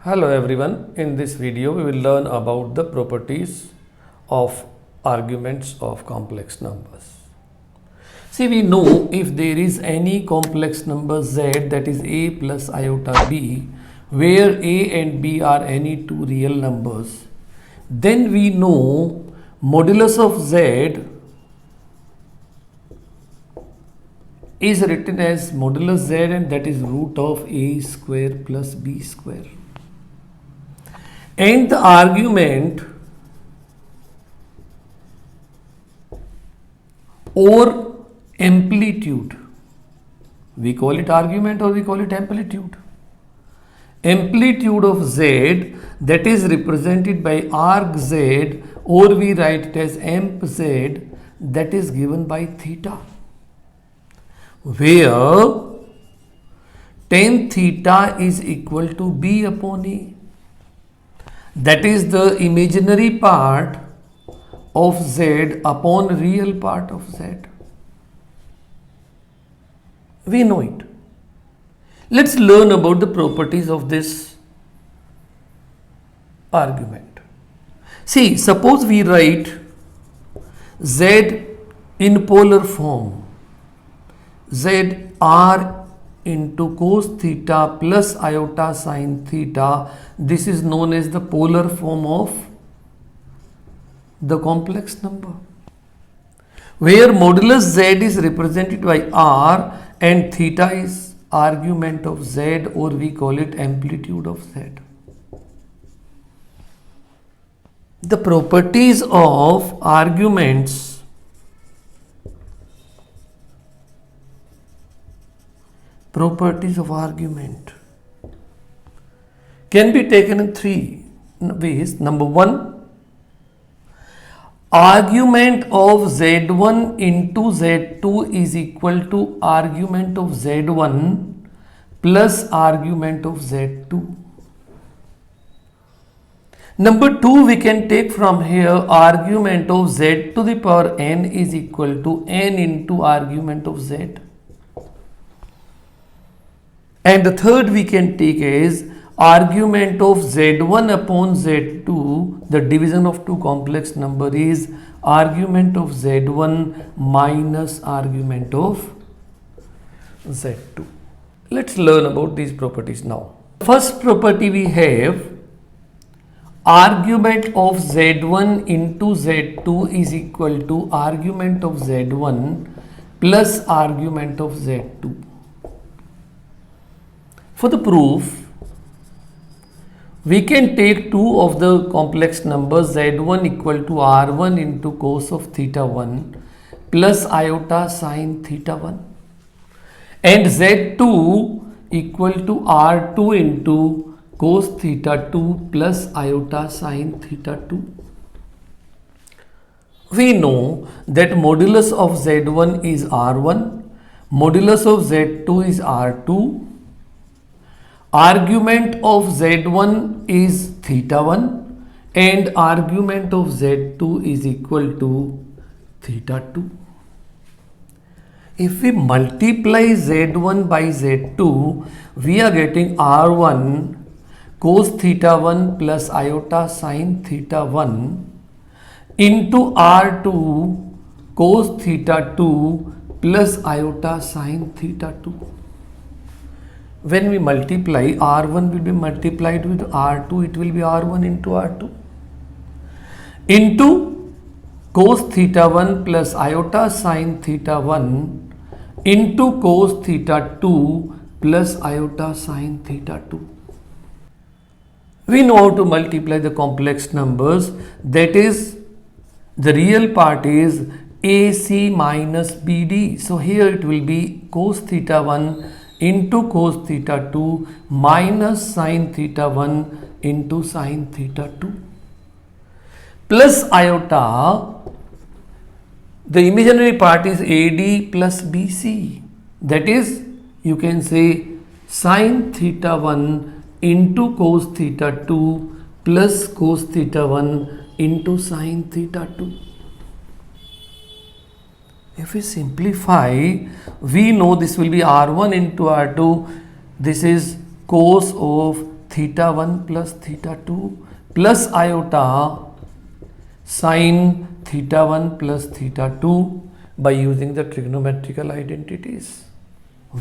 Hello everyone, in this video we will learn about the properties of arguments of complex numbers. See, we know if there is any complex number z, that is a plus iota b, where a and b are any two real numbers, then we know modulus of z is written as modulus z, and that is root of a square plus b square. And the argument or amplitude, we call it argument or we call it amplitude. Amplitude of z, that is represented by arc z, or we write it as amp z, that is given by theta, where tan theta is equal to b upon a. That is the imaginary part of z upon real part of z. We know it. Let's learn about the properties of this argument. See, suppose we write z in polar form, z r into cos theta plus iota sin theta. This is known as the polar form of the complex number, where modulus z is represented by r and theta is argument of z, or we call it amplitude of z. The properties of arguments can be taken in three ways. Number one, argument of z1 into z2 is equal to argument of z1 plus argument of z2. Number two, we can take from here argument of z to the power n is equal to n into argument of z. And the third we can take is argument of z1 upon z2, the division of two complex number is argument of z1 minus argument of z2. Let's learn about these properties now. First property we have argument of z1 into z2 is equal to argument of z1 plus argument of z2. For the proof, we can take two of the complex numbers z1 equal to r1 into cos of theta 1 plus iota sin theta 1 and z2 equal to r2 into cos theta 2 plus iota sin theta 2. We know that modulus of z1 is r1, modulus of z2 is r2. Argument of z1 is theta 1 and argument of z2 is equal to theta 2. If we multiply z1 by z2, we are getting r1 cos theta 1 plus iota sin theta 1 into r2 cos theta 2 plus iota sin theta 2. When we multiply, r1 will be multiplied with r2, it will be r1 into r2 into cos theta 1 plus iota sin theta 1 into cos theta 2 plus iota sin theta 2. We know how to multiply the complex numbers, that is, the real part is AC minus BD. So here it will be cos theta 1 into cos theta 2 minus sin theta 1 into sin theta 2 plus iota, the imaginary part is AD plus BC, that is, you can say sin theta 1 into cos theta 2 plus cos theta 1 into sin theta 2. If we simplify, we know this will be r1 into r2. This is cos of theta 1 plus theta 2 plus iota sine theta 1 plus theta 2 by using the trigonometrical identities.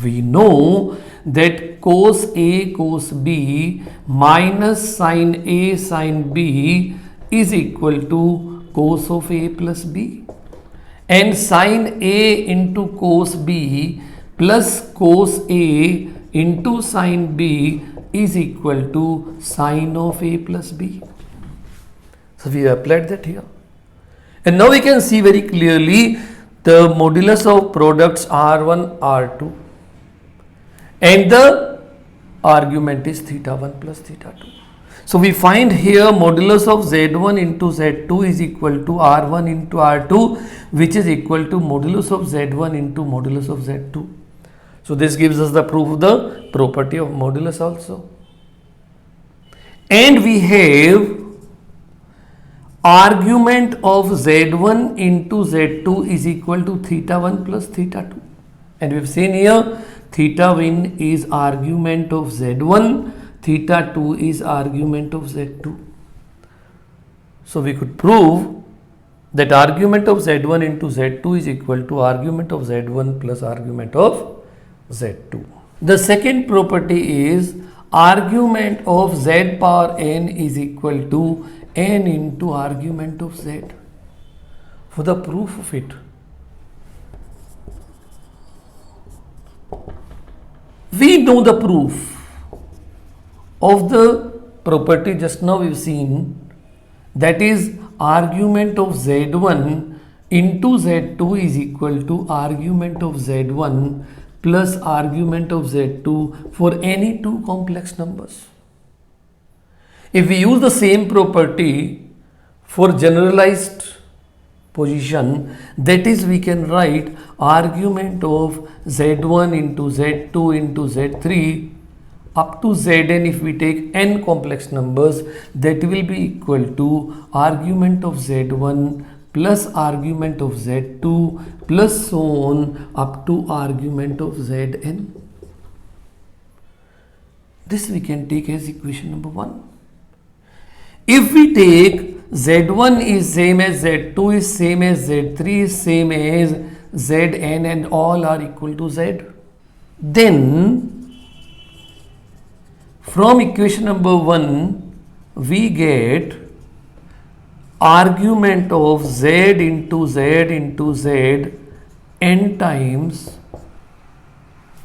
We know that cos A cos B minus sin A sin B is equal to cos of A plus B, and sin A into cos B plus cos A into sin B is equal to sin of A plus B. So we applied that here, and now we can see very clearly the modulus of products R1 R2, and the argument is theta 1 plus theta 2. So we find here modulus of Z1 into Z2 is equal to R1 into R2, which is equal to modulus of Z1 into modulus of Z2. So this gives us the proof of the property of modulus also. And we have argument of Z1 into Z2 is equal to theta 1 plus theta 2. And we've seen here theta 1 is argument of Z1, theta 2 is argument of Z2. So we could prove that argument of Z1 into Z2 is equal to argument of Z1 plus argument of Z2. The second property is argument of Z power n is equal to n into argument of Z. For the proof of it, we know the proof of the property just now we've seen, that is argument of Z1 into Z2 is equal to argument of Z1 plus argument of Z2 for any two complex numbers. If we use the same property for generalized position, that is, we can write argument of Z1 into Z2 into Z3 up to Zn. If we take n complex numbers, that will be equal to argument of Z1 plus argument of Z2 plus so on up to argument of Zn. This we can take as equation number 1. If we take Z1 is same as Z2 is same as Z3 is same as Zn and all are equal to Z, then from equation number 1 we get argument of Z into Z into Z n times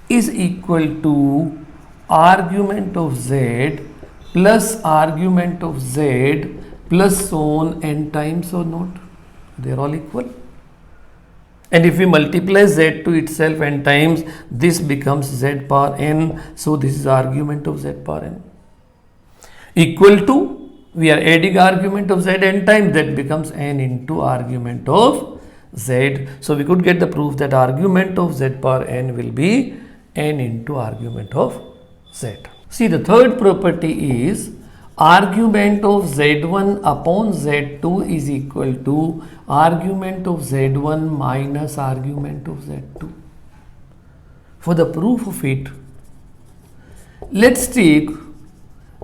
is equal to argument of Z plus argument of Z plus so on n times or not. They are all equal. And if we multiply Z to itself n times, this becomes Z power n. So this is argument of Z power n. Equal to, we are adding argument of Z n times, that becomes n into argument of Z. So we could get the proof that argument of Z power n will be n into argument of Z. See, the third property is argument of Z1 upon Z2 is equal to argument of Z1 minus argument of Z2. For the proof of it, let's take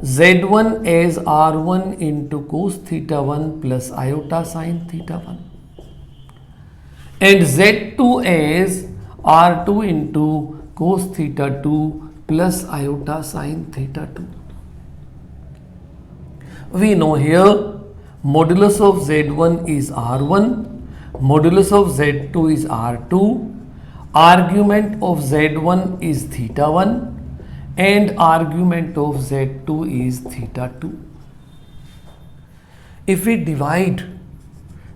Z1 as R1 into cos theta 1 plus iota sin theta 1 and Z2 as R2 into cos theta 2 plus iota sin theta 2. We know here modulus of Z1 is R1, modulus of Z2 is R2, argument of Z1 is theta 1 and argument of Z2 is theta 2. If we divide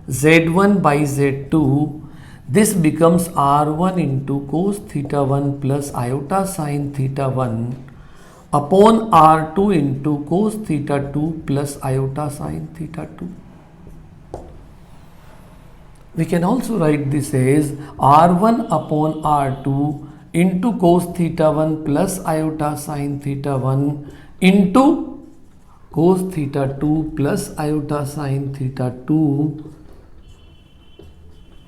Z1 by Z2, this becomes R1 into cos theta 1 plus iota sin theta 1 upon R2 into cos theta 2 plus iota sin theta 2. We can also write this as R1 upon R2 into cos theta 1 plus iota sin theta 1 into cos theta 2 plus iota sin theta 2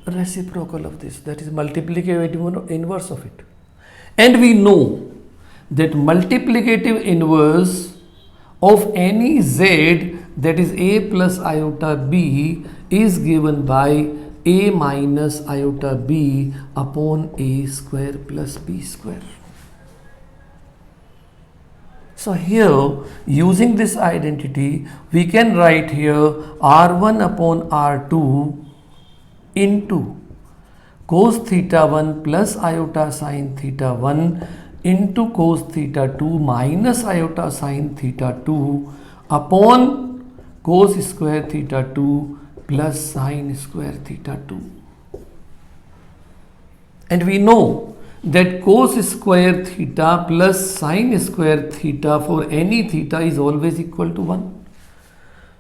reciprocal of this, that is multiplicative inverse of it. And we know that multiplicative inverse of any z that is a plus iota b is given by a minus iota b upon a square plus b square. So here, using this identity, we can write here r1 upon r2 into cos theta 1 plus iota sine theta 1 into cos theta 2 minus iota sine theta 2 upon cos square theta 2 plus sine square theta 2. And we know that cos square theta plus sine square theta for any theta is always equal to 1.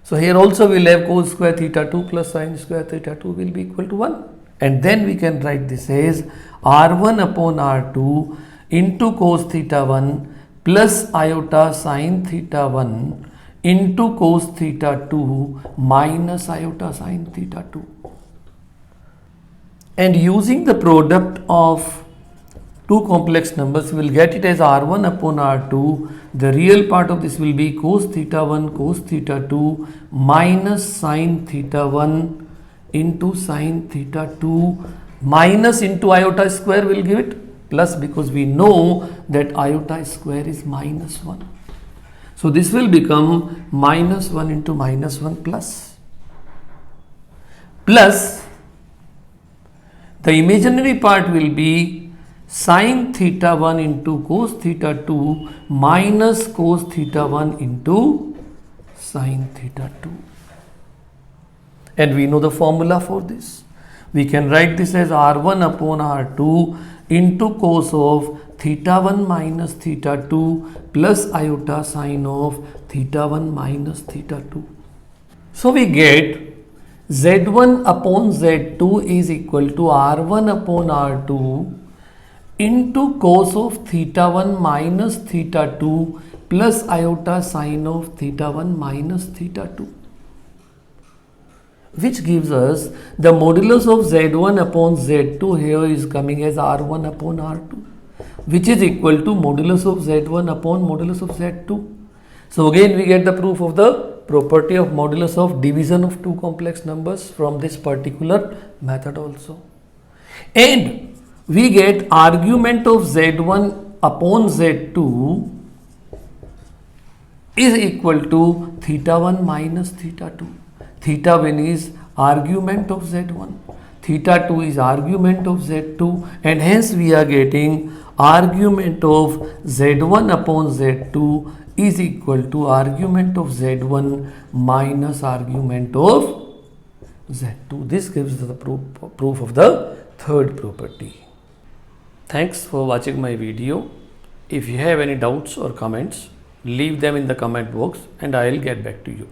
So here also we will have cos square theta 2 plus sine square theta 2 will be equal to 1. And then we can write this as r1 upon r2 into cos theta 1 plus iota sine theta 1 into cos theta 2 minus iota sine theta 2. And using the product of two complex numbers, we will get it as r1 upon r2. The real part of this will be cos theta 1 cos theta 2 minus sine theta 1 into sine theta 2 minus into iota square will give it plus, because we know that iota square is minus 1. So this will become minus 1 into minus 1 plus the imaginary part will be sine theta 1 into cos theta 2 minus cos theta 1 into sine theta 2. And we know the formula for this. We can write this as r1 upon r2 into cos of theta 1 minus theta 2 plus iota sine of theta 1 minus theta 2. So we get z1 upon z2 is equal to r1 upon r2 into cos of theta 1 minus theta 2 plus iota sine of theta 1 minus theta 2, which gives us the modulus of z1 upon z2 here is coming as r1 upon r2, which is equal to modulus of z1 upon modulus of z2. So again we get the proof of the property of modulus of division of two complex numbers from this particular method also. And we get argument of z1 upon z2 is equal to theta 1 minus theta 2. Theta 1 is argument of z1, theta 2 is argument of z2, and hence we are getting argument of z1 upon z2 is equal to argument of z1 minus argument of z2. This gives the proof of the third property. Thanks for watching my video. If you have any doubts or comments, leave them in the comment box and I will get back to you.